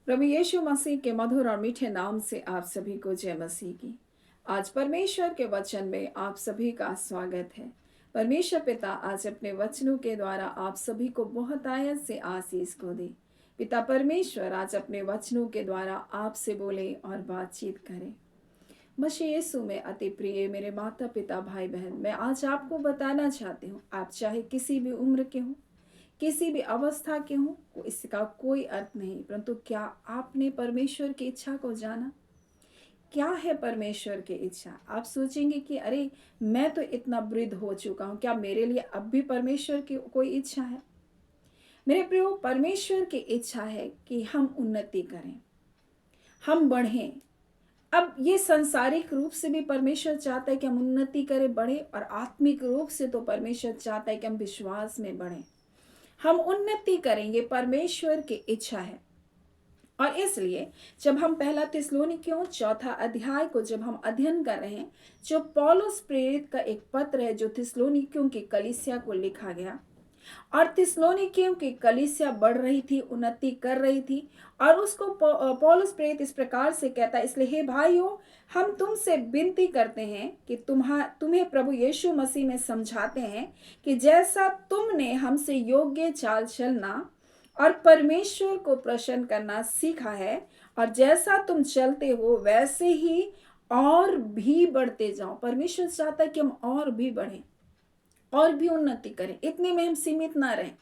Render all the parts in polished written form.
प्रभु यीशु मसीह के मधुर और मीठे नाम से आप सभी को जय मसीह की। आज परमेश्वर के वचन में आप सभी का स्वागत है। परमेश्वर पिता आज अपने वचनों के द्वारा आप सभी को बहुत आयत से आशीष को दे। पिता परमेश्वर आज अपने वचनों के द्वारा आपसे बोले और बातचीत करें। मसीह यीशु में अति प्रिय मेरे माता पिता भाई बहन, मैं आज आपको बताना चाहती हूँ, आप चाहे किसी भी उम्र के हों, किसी भी अवस्था के हों, इसका कोई अर्थ नहीं, परंतु क्या आपने परमेश्वर की इच्छा को जाना? क्या है परमेश्वर की इच्छा? आप सोचेंगे कि अरे मैं तो इतना वृद्ध हो चुका हूँ, क्या मेरे लिए अब भी परमेश्वर की कोई इच्छा है? मेरे प्रियो, परमेश्वर की इच्छा है कि हम उन्नति करें, हम बढ़ें। अब ये सांसारिक रूप से भी परमेश्वर चाहता है कि हम उन्नति करें, बढ़े, और आत्मिक रूप से तो परमेश्वर चाहता है कि हम विश्वास में बढ़ें, हम उन्नति करेंगे। परमेश्वर की इच्छा है। और इसलिए जब हम पहला थिस्सलुनीकियों 4 अध्याय को जब हम अध्ययन कर रहे हैं, जो पौलुस प्रेरित का एक पत्र है जो थिस्सलुनीकियों की कलीसिया को लिखा गया, और थिस्सलुनीकियों की कलीसिया बढ़ रही थी, उन्नति कर रही थी, और उसको पौलुस प्रेरित इस प्रकार से कहता है, इसलिए हे भाइयों, हम तुमसे विनती करते हैं कि तुम्हें प्रभु यीशु मसीह में समझाते हैं कि जैसा तुमने हमसे योग्य चाल चलना और परमेश्वर को प्रसन्न करना सीखा है, और जैसा तुम चलते हो वैसे ही और भी बढ़ते जाओ। परमेश्वर चाहता है कि हम और भी बढ़ें, और भी उन्नति करें, इतने में हम सीमित ना रहें।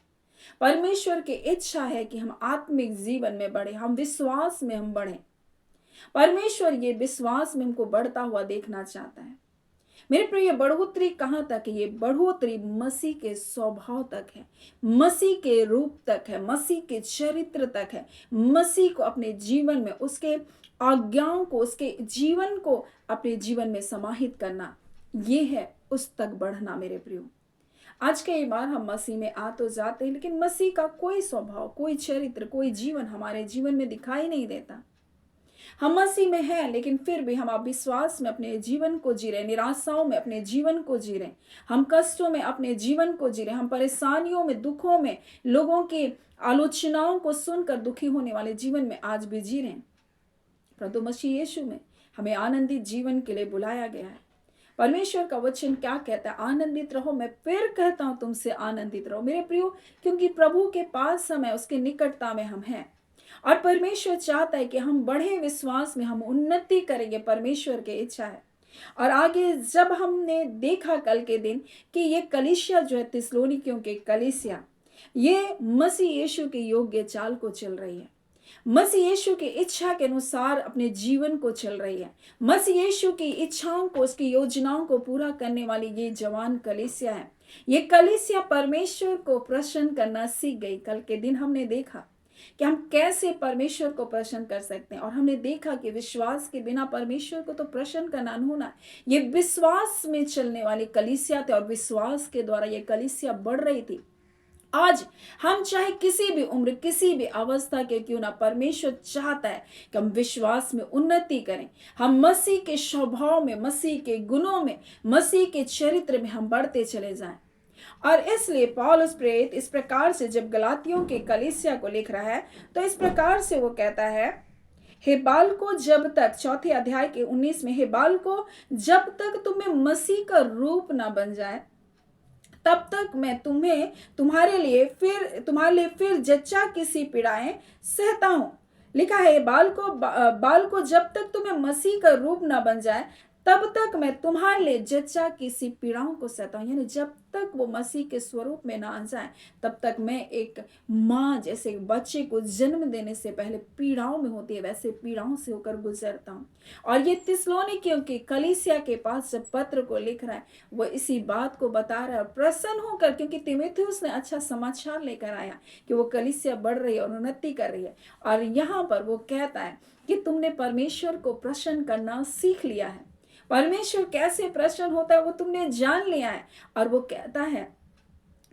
परमेश्वर की इच्छा है कि हम आत्मिक जीवन में बढ़े, हम विश्वास में हम बढ़ें। परमेश्वर ये विश्वास में हमको बढ़ता हुआ देखना चाहता है। मेरे प्रिय, बढ़ोतरी कहाँ तक है? ये बढ़ोतरी मसीह के स्वभाव तक है, मसीह के रूप तक है, मसीह के चरित्र तक है। मसीह को अपने जीवन में, उसके आज्ञाओं को, उसके जीवन को अपने जीवन में समाहित करना, ये है उस तक बढ़ना। मेरे प्रियो, आज कई बार हम मसीह में आ तो जाते हैं, लेकिन मसीह का कोई स्वभाव, कोई चरित्र, कोई जीवन हमारे जीवन में दिखाई नहीं देता। हम मसीह में हैं, लेकिन फिर भी हम अविश्वास में अपने जीवन को जी रहे, निराशाओं में अपने जीवन को जी रहे, हम कष्टों में अपने जीवन को जी रहे, हम परेशानियों में, दुखों में, लोगों की आलोचनाओं को सुनकर दुखी होने वाले जीवन में आज भी जी रहे हैं। परंतु मसीह यीशु में हमें आनंदित जीवन के लिए बुलाया गया है। परमेश्वर का वचन क्या कहता है? आनंदित रहो, मैं फिर कहता हूं तुमसे आनंदित रहो। मेरे प्रियो, क्योंकि प्रभु के पास हम है, उसके निकटता में हम हैं, और परमेश्वर चाहता है कि हम बढ़े विश्वास में, हम उन्नति करेंगे। परमेश्वर की इच्छा है। और आगे जब हमने देखा कल के दिन कि ये कलीसिया जो है, थिस्सलुनीकियों की कलीसिया, ये मसीह यीशु के योग्य चाल को चल रही है, मसीह यीशु की इच्छा के अनुसार अपने जीवन को चल रही है, मसीह यीशु की इच्छाओं को, उसकी योजनाओं को पूरा करने वाली ये जवान कलीसिया है। ये कलीसिया परमेश्वर को प्रसन्न करना सीख गई। कल के दिन हमने देखा कि हम कैसे परमेश्वर को प्रसन्न कर सकते हैं, और हमने देखा कि विश्वास के बिना परमेश्वर को तो प्रसन्न करना अनहोना। ये विश्वास में चलने वाली कलीसिया थी, और विश्वास के द्वारा ये कलीसिया बढ़ रही थी। आज हम चाहे किसी भी उम्र, किसी भी अवस्था के क्यों ना, परमेश्वर चाहता है कि हम विश्वास में उन्नति करें, हम मसीह के स्वभाव में, मसीह के गुणों में, मसीह के चरित्र में हम बढ़ते चले जाएं। और इसलिए पौलुस प्रेरित इस प्रकार से जब गलातियों के कलीसिया को लिख रहा है, तो इस प्रकार से वो कहता है, हे बालको, जब तक, 4 अध्याय के 19 में, हे बालको, जब तक तुम्हें मसीह का रूप ना बन जाए, तब तक मैं तुम्हारे लिए फिर जच्चा किसी पीड़ाएं सहता हूं। लिखा है, बाल को जब तक तुम्हें मसीह का रूप ना बन जाए, तब तक मैं तुम्हारे लिए जच्चा किसी पीड़ाओं को सहता हूं। यानी जब तक वो मसीह के स्वरूप में ना आ जाए, तब तक मैं, एक माँ जैसे बच्चे को जन्म देने से पहले पीड़ाओं में होती है, वैसे पीड़ाओं से होकर गुजरता हूं। और ये थिस्सलुनीकियों की कलीसिया के पास जब पत्र को लिख रहा है, वो इसी बात को बता रहा है, और प्रसन्न होकर, क्योंकि तीमुथियुस ने अच्छा समाचार लेकर आया कि वो कलीसिया बढ़ रही है और उन्नति कर रही है। और यहाँ पर वो कहता है कि तुमने परमेश्वर को प्रसन्न करना सीख लिया है, परमेश्वर कैसे प्रसन्न होता है वो तुमने जान लिया है। और वो कहता है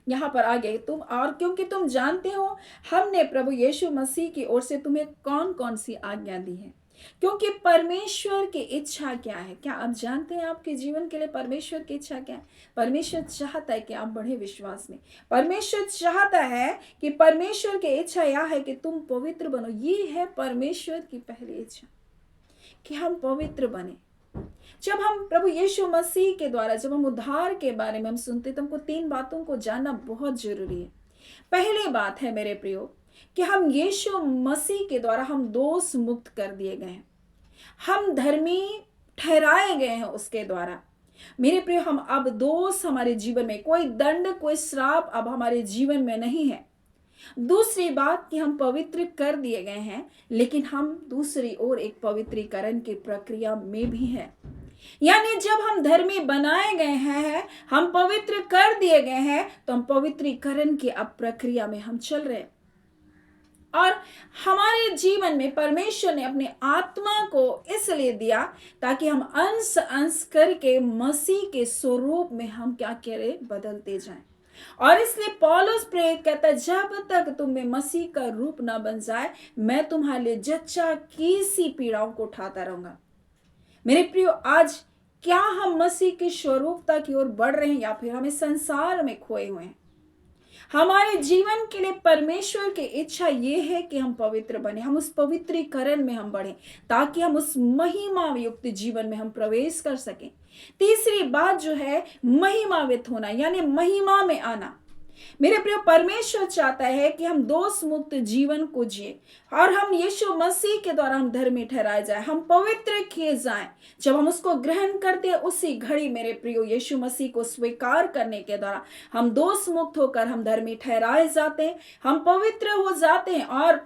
यहाँ पर आगे, तुम, और क्योंकि तुम जानते हो हमने प्रभु यीशु मसीह की ओर से तुम्हें कौन कौन सी आज्ञा दी है। क्योंकि परमेश्वर की इच्छा क्या है? क्या आप जानते हैं आपके जीवन के लिए परमेश्वर की इच्छा क्या है? परमेश्वर चाहता है कि आप बढ़े विश्वास में। परमेश्वर चाहता है कि परमेश्वर की इच्छा यह है कि तुम पवित्र बनो। ये है परमेश्वर की पहली इच्छा कि हम पवित्र बने। जब हम प्रभु यीशु मसीह के द्वारा जब हम उद्धार के बारे में हम सुनते तो हमको 3 बातों को जानना बहुत जरूरी है। पहली बात है मेरे प्रियो कि हम यीशु मसीह के द्वारा हम दोष मुक्त कर दिए गए हैं। हम धर्मी ठहराए गए हैं उसके द्वारा। मेरे प्रिय, हम अब दोष हमारे जीवन में, कोई दंड कोई श्राप अब हमारे जीवन में नहीं है। दूसरी बात कि हम पवित्र कर दिए गए हैं, लेकिन हम दूसरी ओर एक पवित्रीकरण की प्रक्रिया में भी हैं। यानी जब हम धर्मी बनाए गए हैं, हम पवित्र कर दिए गए हैं, तो हम पवित्रीकरण की अब प्रक्रिया में हम चल रहे हैं। और हमारे जीवन में परमेश्वर ने अपने आत्मा को इसलिए दिया ताकि हम अंश अंश करके मसीह के स्वरूप में हम क्या करें, बदलते जाएं। और इसलिए पौलुस प्रेरित कहता है, जब तक तुम में मसीह का रूप ना बन जाए, मैं तुम्हारे लिए जच्चा की सी पीड़ाओं को उठाता रहूंगा। मेरे प्रियो, आज क्या हम मसीह की स्वरूपता की ओर बढ़ रहे हैं या फिर हमें संसार में खोए हुए हैं? हमारे जीवन के लिए परमेश्वर की इच्छा ये है कि हम पवित्र बने, हम उस पवित्रीकरण में हम बढ़े ताकि हम उस महिमा युक्त जीवन में हम प्रवेश कर सकें। तीसरी बात जो है महिमावित होना, यानी महिमा में आना। मेरे प्रिय, परमेश्वर चाहता है कि हम दोष मुक्त जीवन को जिए और हम यीशु मसीह के द्वारा हम धर्मी ठहराए जाए, हम पवित्र किए जाएं। जब हम उसको ग्रहण करते हैं उसी घड़ी मेरे प्रियो यीशु मसीह को स्वीकार करने के द्वारा हम दोष मुक्त होकर हम धर्मी ठहराए जाते हैं, हम पवित्र हो जाते हैं और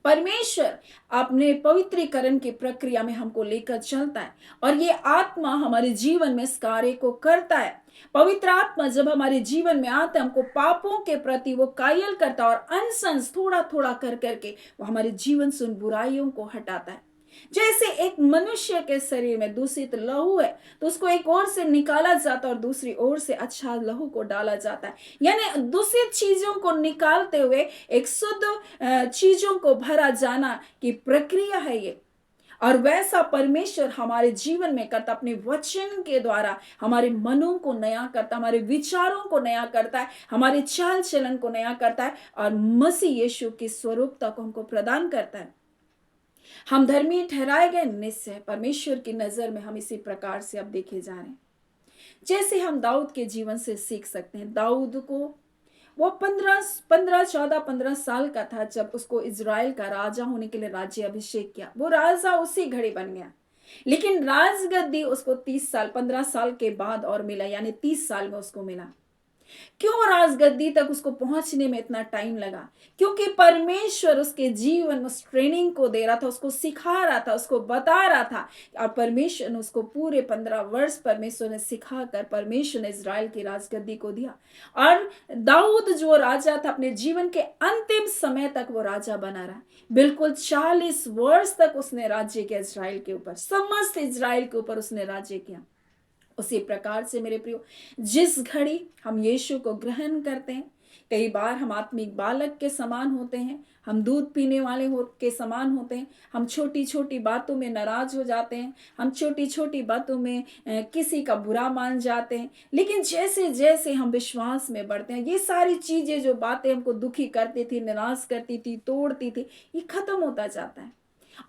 परमेश्वर अपने पवित्रीकरण की प्रक्रिया में हमको लेकर चलता है और ये आत्मा हमारे जीवन में इस कार्य को करता है। पवित्र आत्मा जब हमारे जीवन में आता है, हमको पापों के प्रति वो कायल करता है और अंश अंश थोड़ा थोड़ा कर करके वो हमारे जीवन से उन बुराइयों को हटाता है। जैसे एक मनुष्य के शरीर में दूषित लहू है तो उसको एक ओर से निकाला जाता है और दूसरी ओर से अच्छा लहू को डाला जाता है। यानी दूषित चीजों को निकालते हुए एक शुद्ध चीजों को भरा जाना की प्रक्रिया है ये। और वैसा परमेश्वर हमारे जीवन में करता, अपने वचन के द्वारा हमारे मनों को नया करता, हमारे विचारों को नया करता है, हमारे चाल चलन को नया करता है और मसीह यीशु की स्वरूपता को हमको प्रदान करता है। हम धर्मी ठहराए गए, निश्चय परमेश्वर की नजर में हम इसी प्रकार से अब देखे जा रहे हैं। जैसे हम दाऊद के जीवन से सीख सकते हैं। दाऊद को वो 15 साल का था जब उसको इजराइल का राजा होने के लिए राज्य अभिषेक किया। वो राजा उसी घड़ी बन गया, लेकिन राजगद्दी उसको 30 साल 15 साल के बाद और मिला, यानी 30 साल में उसको मिला। क्यों राजगद्दी तक उसको पहुंचने में इतना टाइम लगा? क्योंकि परमेश्वर उसके जीवन में उस ट्रेनिंग को दे रहा था, उसको सिखा रहा था, उसको बता रहा था। और परमेश्वर ने उसको पूरे 15 वर्ष परमेश्वर ने सिखाकर परमेश्वर ने इजराइल की राजगद्दी को दिया। और दाऊद जो राजा था, अपने जीवन के अंतिम समय तक वो राजा बना रहा। बिल्कुल 40 वर्ष तक उसने राज्य किया इजराइल के ऊपर, समस्त इजराइल के ऊपर उसने राज्य किया। उसी प्रकार से मेरे प्रियो, जिस घड़ी हम यीशु को ग्रहण करते हैं, कई बार हम आत्मिक बालक के समान होते हैं, हम दूध पीने वाले के समान होते हैं, हम छोटी छोटी बातों में नाराज हो जाते हैं, हम छोटी छोटी बातों में किसी का बुरा मान जाते हैं। लेकिन जैसे जैसे हम विश्वास में बढ़ते हैं, ये सारी चीजें जो बातें हमको दुखी करती थी, निराश करती थी, तोड़ती थी, ये खत्म होता जाता है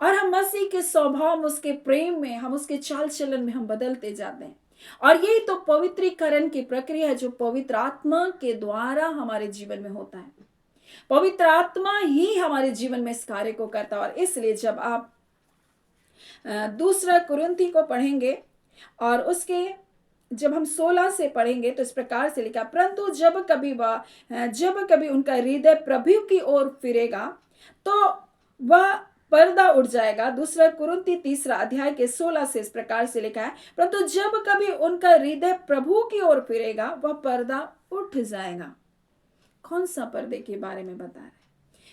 और हम मसीह के स्वभाव, उसके प्रेम में, हम उसके चाल चलन में हम बदलते जाते हैं। और यही तो पवित्रीकरण की प्रक्रिया है जो पवित्र आत्मा के द्वारा हमारे जीवन में होता है। पवित्र आत्मा ही हमारे जीवन में इस कार्य को करता है। और इसलिए जब आप दूसरा कुरिन्थी को पढ़ेंगे और उसके जब हम 16 से पढ़ेंगे तो इस प्रकार से लिखा, परंतु जब कभी उनका हृदय प्रभु की ओर फिरेगा तो वह पर्दा उठ जाएगा। दूसरा कुरिन्थी 3 अध्याय के 16 से इस प्रकार से लिखा है, परंतु जब कभी उनका हृदय प्रभु की ओर फिरेगा वह पर्दा उठ जाएगा। कौन सा पर्दे के बारे में बता रहे हैं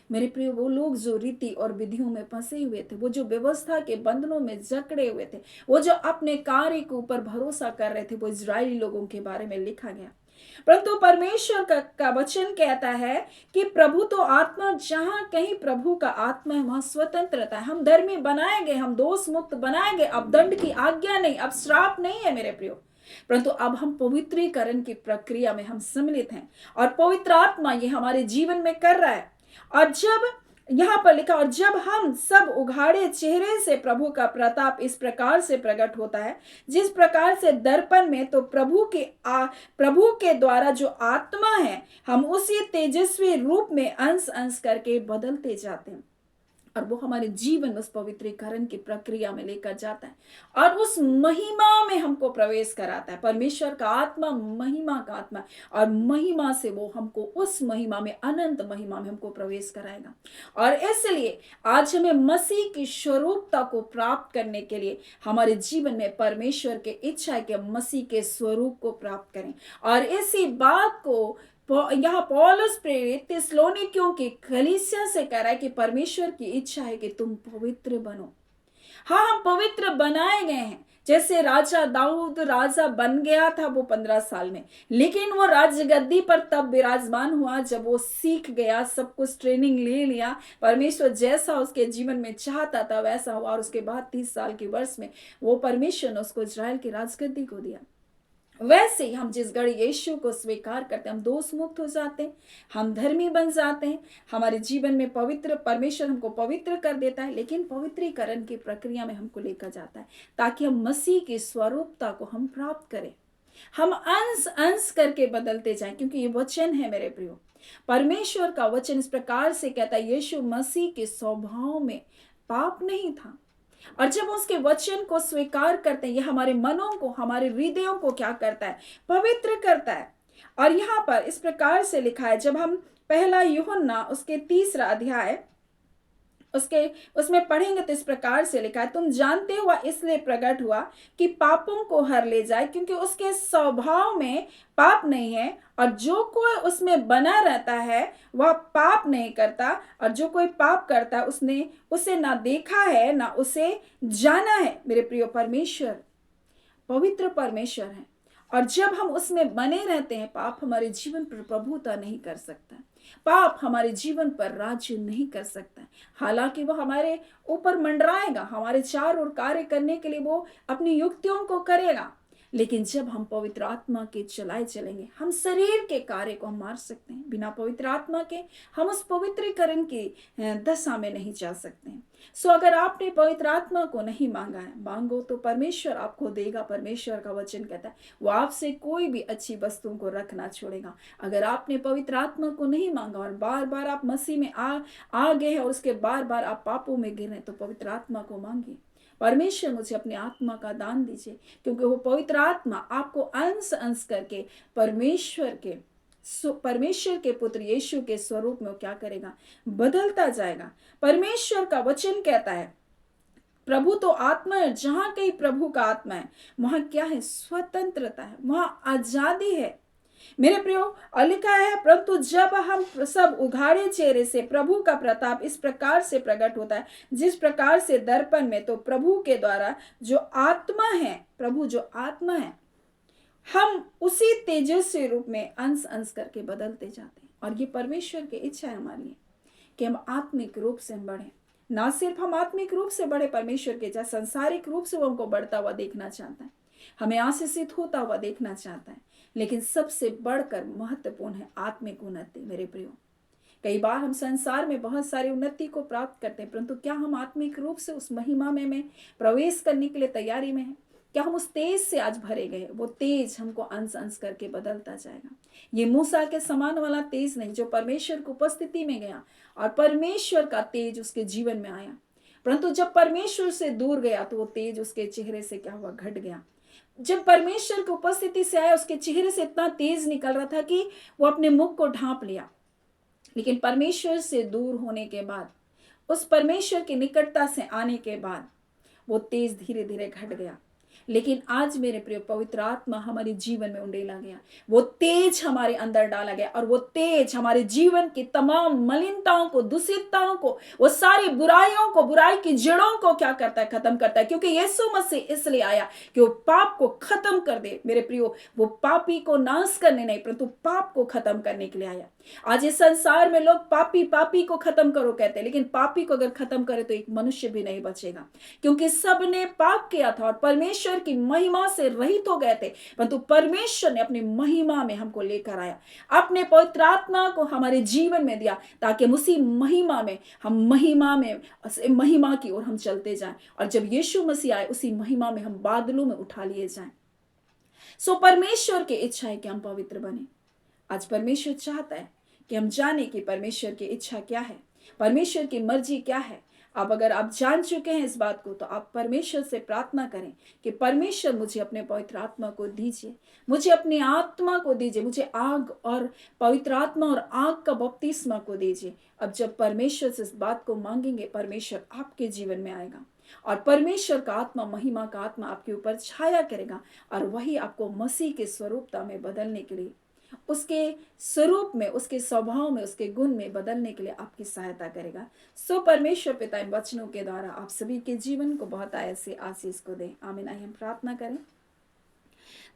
मेरे प्रिय? वो लोग जो रीति और विधियों में फंसे हुए थे, वो जो व्यवस्था के बंधनों में जकड़े हुए थे, वो जो अपने कार्य के ऊपर भरोसा कर रहे थे, वो इजरायली लोगों के बारे में लिखा गया। परंतु परमेश्वर का वचन कहता है कि प्रभु तो आत्मा, जहां कहीं प्रभु का आत्मा है वहां स्वतंत्रता है। हम धर्मी बनाए गए, हम दोष मुक्त बनाए गए। अब दंड की आज्ञा नहीं, अब श्राप नहीं है मेरे प्रियो, परंतु अब हम पवित्रीकरण की प्रक्रिया में हम सम्मिलित हैं और पवित्र आत्मा ये हमारे जीवन में कर रहा है। और जब यहां पर लिखा, और जब हम सब उघाड़े चेहरे से प्रभु का प्रताप इस प्रकार से प्रकट होता है जिस प्रकार से दर्पण में, तो प्रभु के द्वारा जो आत्मा है हम उसी तेजस्वी रूप में अंश अंश करके बदलते जाते हैं और वो हमारे जीवन उस पवित्रीकरण की प्रक्रिया में लेकर जाता है और उस महिमा में हमको प्रवेश कराता है। परमेश्वर का आत्मा महिमा का आत्मा, और महिमा से वो हमको उस महिमा में, अनंत महिमा में हमको प्रवेश कराएगा। और इसलिए आज हमें मसीह की स्वरूपता को प्राप्त करने के लिए हमारे जीवन में परमेश्वर की इच्छा है कि हम मसीह के स्वरूप को प्राप्त करें। और इसी बात को यहाँ पौलुस प्रेरित थिस्सलुनीकियों की कलीसिया से कह रहा है कि परमेश्वर की इच्छा है कि तुम पवित्र बनो। हाँ, हम पवित्र बनाए गए हैं। जैसे राजा दाऊद राजा बन गया था वो 15 साल में, लेकिन वो राजगद्दी पर तब विराजमान हुआ जब वो सीख गया, सब कुछ ट्रेनिंग ले लिया, परमेश्वर जैसा उसके जीवन में चाहता था वैसा हुआ। और उसके बाद 30 साल के वर्ष में वो परमेश्वर ने उसको इजराइल की राजगद्दी को दिया। वैसे ही हम जिस घड़ी यीशु को स्वीकार करते हैं, हम दोष मुक्त हो जाते हैं, हम धर्मी बन जाते हैं, हमारे जीवन में पवित्र, परमेश्वर हमको पवित्र कर देता है। लेकिन पवित्रीकरण की प्रक्रिया में हमको लेकर जाता है ताकि हम मसीह की स्वरूपता को हम प्राप्त करें, हम अंश अंश करके बदलते जाएं। क्योंकि ये वचन है मेरे प्रियो, परमेश्वर का वचन इस प्रकार से कहता है, यीशु मसीह के स्वभाव में पाप नहीं था। और जब उसके वचन को स्वीकार करते हैं, ये हमारे मनों को, हमारे हृदयों को क्या करता है? पवित्र करता है। और यहाँ पर इस प्रकार से लिखा है, जब हम पहला यूहन्ना उसके 3 अध्याय उसमें पढ़ेंगे तो इस प्रकार से लिखा है, तुम जानते हो वह इसलिए प्रकट हुआ कि पापों को हर ले जाए, क्योंकि उसके स्वभाव में पाप नहीं है, और जो कोई उसमें बना रहता है वह पाप नहीं करता, और जो कोई पाप करता है उसने उसे ना देखा है ना उसे जाना है। मेरे प्रिय, परमेश्वर पवित्र परमेश्वर है, और जब हम उसमें बने रहते हैं पाप हमारे जीवन पर प्रभुता नहीं कर सकता, पाप हमारे जीवन पर राज्य नहीं कर सकता। हालांकि वो हमारे ऊपर मंडराएगा, हमारे चारों ओर कार्य करने के लिए वो अपनी युक्तियों को करेगा, लेकिन जब हम पवित्र आत्मा के चलाए चलेंगे, हम शरीर के कार्य को हम मार सकते हैं। बिना पवित्र आत्मा के हम उस पवित्रीकरण की दशा में नहीं जा सकते हैं। सो अगर आपने पवित्र आत्मा को नहीं मांगा है, मांगो तो परमेश्वर आपको देगा। परमेश्वर का वचन कहता है वो आपसे कोई भी अच्छी वस्तुओं को रखना छोड़ेगा। अगर आपने पवित्र आत्मा को नहीं मांगा और बार बार आप मसीह में आ गए हैं और उसके बार बार आप पापों में गिर रहे हैं, तो पवित्र आत्मा को मांगिए, परमेश्वर मुझे अपनी आत्मा का दान दीजिए, क्योंकि वो पवित्र आत्मा आपको अंश अंश करके परमेश्वर के पुत्र यीशु के स्वरूप में क्या करेगा? बदलता जाएगा। परमेश्वर का वचन कहता है प्रभु तो आत्मा है, जहां कहीं प्रभु का आत्मा है वहां क्या है? स्वतंत्रता है, वहां आजादी है। मेरे प्रियो, और लिखा है, परंतु जब हम सब उघाड़े चेहरे से प्रभु का प्रताप इस प्रकार से प्रकट होता है जिस प्रकार से दर्पण में, तो प्रभु के द्वारा जो आत्मा है, प्रभु जो आत्मा है, हम उसी तेजस्वी रूप में अंश अंश करके बदलते जाते हैं। और ये परमेश्वर की इच्छा है हमारे लिए कि हम आत्मिक रूप से हम बढ़े। ना सिर्फ हम आत्मिक रूप से बढ़े परमेश्वर के, चाहे सांसारिक रूप से वो हमको बढ़ता हुआ देखना चाहता है, हमें आशीषित होता हुआ देखना चाहता है, लेकिन सबसे बढ़कर महत्वपूर्ण है आत्मिक उन्नति। मेरे प्रियो, कई बार हम संसार में बहुत सारी उन्नति को प्राप्त करते हैं, परंतु क्या हम आत्मिक रूप से उस महिमा में प्रवेश करने के लिए तैयारी में हैं? क्या हम उस तेज से आज भरे गए? वो तेज हमको अंश अंश करके बदलता जाएगा। ये मूसा के समान वाला तेज नहीं जो परमेश्वर की उपस्थिति में गया और परमेश्वर का तेज उसके जीवन में आया, परंतु जब परमेश्वर से दूर गया तो वो तेज उसके चेहरे से क्या हुआ? घट गया। जब परमेश्वर की उपस्थिति से आया उसके चेहरे से इतना तेज निकल रहा था कि वो अपने मुख को ढांप लिया, लेकिन परमेश्वर से दूर होने के बाद, उस परमेश्वर की निकटता से आने के बाद वो तेज धीरे धीरे घट गया। लेकिन आज मेरे प्रिय पवित्र आत्मा हमारे जीवन में उंडेला गया, वो तेज हमारे अंदर डाला गया, और वो तेज हमारे जीवन की तमाम मलिनताओं को, दूषितताओं को, वो सारी बुराइयों को, बुराई की जड़ों को क्या करता है, खत्म करता है। क्योंकि यीशु मसीह इसलिए आया कि वो पाप को खत्म कर दे मेरे प्रियो। वो पापी को नाश करने नहीं, परंतु पाप को खत्म करने के लिए आया। आज इस संसार में लोग पापी पापी को खत्म करो कहते हैं, लेकिन पापी को अगर खत्म करे तो एक मनुष्य भी नहीं बचेगा, क्योंकि सबने पाप किया था और परमेश्वर की महिमा से रहित हो गए थे। परंतु परमेश्वर ने अपनी महिमा में हमको लेकर आया, अपने पवित्र आत्मा को हमारे जीवन में दिया, ताकि उसी महिमा में हम महिमा की ओर हम चलते जाएं, और जब यीशु मसीह आए उसी महिमा में हम बादलों में उठा लिए जाएं। सो परमेश्वर की इच्छा है कि हम पवित्र बने। आज परमेश्वर चाहता है कि हम जाने कि परमेश्वर की इच्छा क्या है, परमेश्वर की मर्जी क्या है। अब अगर आप जान चुके हैं इस बात को, तो आप परमेश्वर से प्रार्थना करें कि परमेश्वर मुझे अपने पवित्र आत्मा को दीजिए, मुझे अपनी आत्मा को दीजिए, मुझे आग और पवित्र आत्मा और आग का बपतिस्मा को दीजिए। अब जब परमेश्वर से इस बात को मांगेंगे, परमेश्वर आपके जीवन में आएगा, और परमेश्वर का आत्मा, महिमा का आत्मा आपके ऊपर छाया करेगा, और वही आपको मसीह के स्वरूपता में बदलने के लिए, उसके स्वरूप में, उसके स्वभाव में, उसके गुण में बदलने के लिए आपकी सहायता करेगा। सो परमेश्वर पिता इन वचनों के द्वारा आप सभी के जीवन को बहुत ऐसे आशीष को दे। आमीन। आइए हम प्रार्थना करें।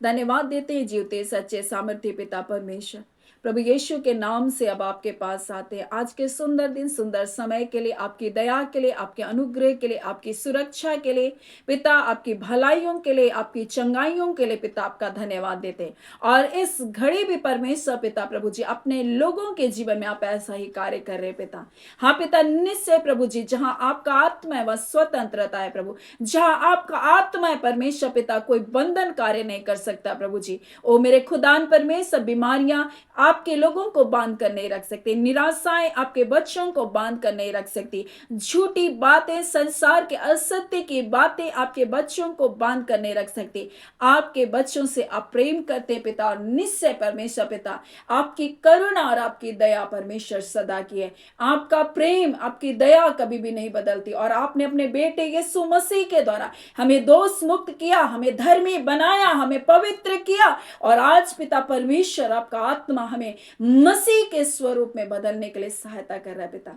धन्यवाद देते हैं जीवते सच्चे सामर्थ्य पिता परमेश्वर, प्रभु यीशु के नाम से अब आपके पास आते हैं। आज के सुंदर दिन, सुंदर समय के लिए, आपकी दया के लिए, आपके अनुग्रह के लिए, आपकी सुरक्षा के लिए पिता, आपकी भलाइयों के लिए, आपकी चंगाइयों के लिए पिता आपका धन्यवाद देते हैं। और इस घड़ी भी परमेश्वर पिता प्रभु जी अपने लोगों के जीवन में आप ऐसा ही कार्य कर रहे पिता। हाँ पिता, निश्चय प्रभु जी, जहां आपका आत्मा है वह स्वतंत्रता है प्रभु। जहां आपका आत्मा है परमेश्वर पिता, कोई बंधन कार्य नहीं कर सकता प्रभु जी। ओ मेरे खुदान परमेश्वर, बीमारियां आपके लोगों को बांध कर नहीं रख सकती, निराशाएं आपके बच्चों को बांध कर नहीं रख सकती, झूठी बातें, संसार के असत्य की बातें आपके बच्चों को बांध कर नहीं रख सकती। आपके बच्चों से आप प्रेम करते पिता, और निश्चय परमेश्वर पिता आपकी करुणा और आपकी दया परमेश्वर सदा की है। आपका प्रेम, आपकी दया कभी भी नहीं बदलती, और आपने अपने बेटे यीशु मसीह के द्वारा हमें दोष मुक्त किया, हमें धर्मी बनाया, हमें पवित्र किया, और आज पिता परमेश्वर आपका आत्मा हमें मसीह के स्वरूप में बदलने के लिए सहायता कर रहा है पिता।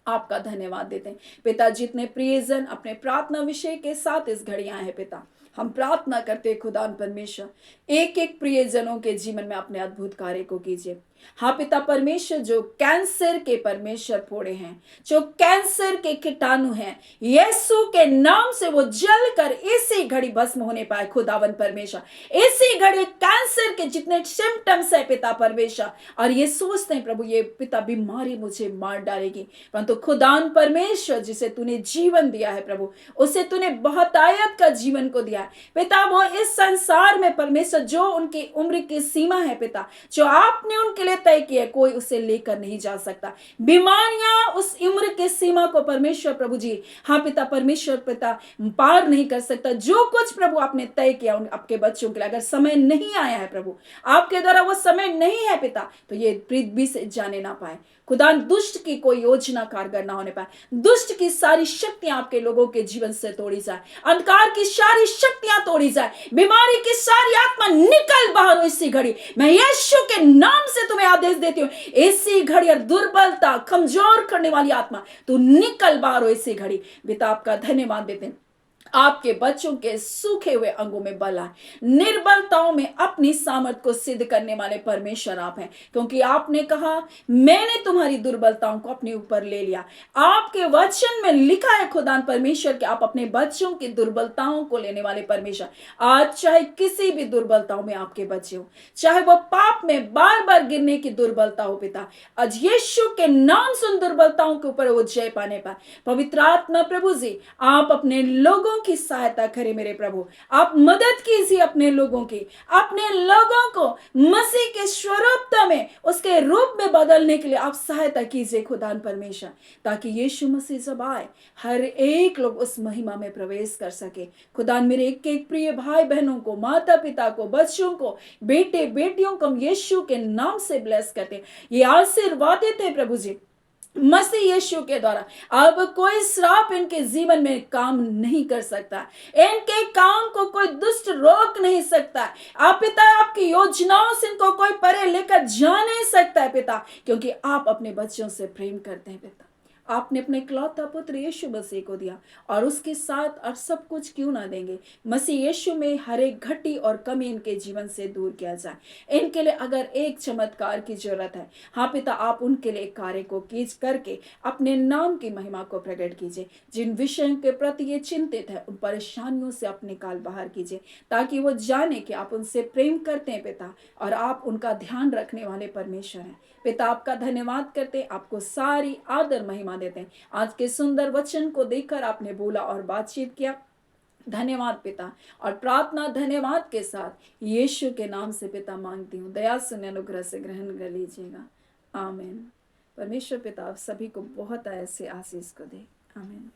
आपका धन्यवाद देते हैं पिता। जितने प्रियजन अपने प्रार्थना विषय के साथ इस घड़ी आए हैं पिता, हम प्रार्थना करते हैं खुदा परमेश्वर, एक एक प्रियजनों के जीवन में अपने अद्भुत कार्य को कीजिए। हाँ पिता परमेश्वर, जो कैंसर के परमेश्वर फोड़े हैं, जो कैंसर के कीटाणु हैं, यीशु के नाम से वो जलकर इसी घड़ी भस्म होने पाए खुदावन परमेश्वर। इसी घड़ी कैंसर के जितने सिम्टम्स है पिता परमेश्वर, और ये सोचते हैं प्रभु ये पिता बीमारी मुझे मार डालेगी, परंतु खुदान परमेश्वर जिसे तूने जीवन दिया है प्रभु, उसे तूने बहुतायत का जीवन को दिया है पिता। वो इस संसार में परमेश्वर जो उनकी उम्र की सीमा है पिता, जो आपने उनके लिए तय किया, कोई उसे लेकर नहीं जा सकता। बीमारियां उस उम्र के सीमा को परमेश्वर प्रभु जी, हाँ पिता परमेश्वर पिता पार नहीं कर सकता। जो कुछ प्रभु आपने तय किया उन आपके बच्चों के लिए, अगर समय नहीं आया है प्रभु, आपके द्वारा वो समय नहीं है पिता, तो ये पृथ्वी से जाने ना पाए खुदा। दुष्ट की कोई योजना कारगर ना होने पाए, दुष्ट की सारी शक्तियां आपके लोगों के जीवन से तोड़ी जाए, अंधकार की सारी शक्तियां तोड़ी जाए, बीमारी की सारी आत्मा निकल बाहर हो इसी घड़ी। मैं यीशु के नाम से तुम्हें आदेश देती हूँ, इसी घड़ी और दुर्बलता, कमजोर करने वाली आत्मा तू निकल बाहर हो इसी घड़ी। पिता आपका धन्यवाद देते हैं, आपके बच्चों के सूखे हुए अंगों में बल आए, निर्बलताओं में अपनी सामर्थ को सिद्ध करने वाले परमेश्वर आप हैं, क्योंकि आपने कहा मैंने तुम्हारी दुर्बलताओं को अपने ऊपर ले लिया। आपके वचन में लिखा है खुदा परमेश्वर कि आप अपने बच्चों की दुर्बलताओं को लेने वाले परमेश्वर। आज चाहे किसी भी दुर्बलताओं में आपके बच्चे हो, चाहे वो पाप में बार बार गिरने की दुर्बलता हो पिता, आज यीशु के नाम से उन दुर्बलताओं के ऊपर वो जय पाने पाए। पवित्र आत्मा प्रभु जी, आप अपने लोगों की सहायता करें मेरे प्रभु, आप मदद कीजिए अपने लोगों की, अपने लोगों को मसीह के स्वरूपता में, उसके रूप में बदलने के लिए आप सहायता कीजिए खुदान परमेश्वर, ताकि यीशु मसीह जब आए हर एक लोग उस महिमा में प्रवेश कर सके। खुदान मेरे एक एक प्रिय भाई बहनों को, माता पिता को, बच्चों को, बेटे बेटियों को हम यीशु के नाम से ब्लेस करते हैं। ये आशीर्वादित है प्रभु जी, मसीह यीशु के द्वारा अब कोई श्राप इनके जीवन में काम नहीं कर सकता। इनके काम को कोई दुष्ट रोक नहीं सकता। आप पिता, आपकी योजनाओं से इनको कोई परे लेकर जा नहीं सकता है पिता, क्योंकि आप अपने बच्चों से प्रेम करते हैं पिता। आपने अपने इकलौता पुत्र यीशु मसीह को दिया, और उसके साथ और सब कुछ क्यों ना देंगे। मसीह यीशु में हर एक घटी और कमी इनके जीवन से दूर किया जाए। इनके लिए अगर एक चमत्कार की जरूरत है, हाँ पिता, आप उनके लिए कार्य को कीज करके अपने नाम की महिमा को प्रकट कीजिए। जिन विषयों के प्रति ये चिंतित है, उन परेशानियों से आप निकाल बाहर कीजिए, ताकि वो जाने कि आप उनसे प्रेम करते हैं पिता, और आप उनका ध्यान रखने वाले परमेश्वर हैं पिता। आपका धन्यवाद करते हैं, आपको सारी आदर महिमा देते हैं। आज के सुंदर वचन को देखकर आपने बोला और बातचीत किया, धन्यवाद पिता। और प्रार्थना धन्यवाद के साथ यीशु के नाम से पिता मांगती हूँ, दया सुन अनुग्रह से ग्रहण कर लीजिएगा। आमीन। परमेश्वर पिता आप सभी को बहुत ऐसे आशीष को दे। आमीन।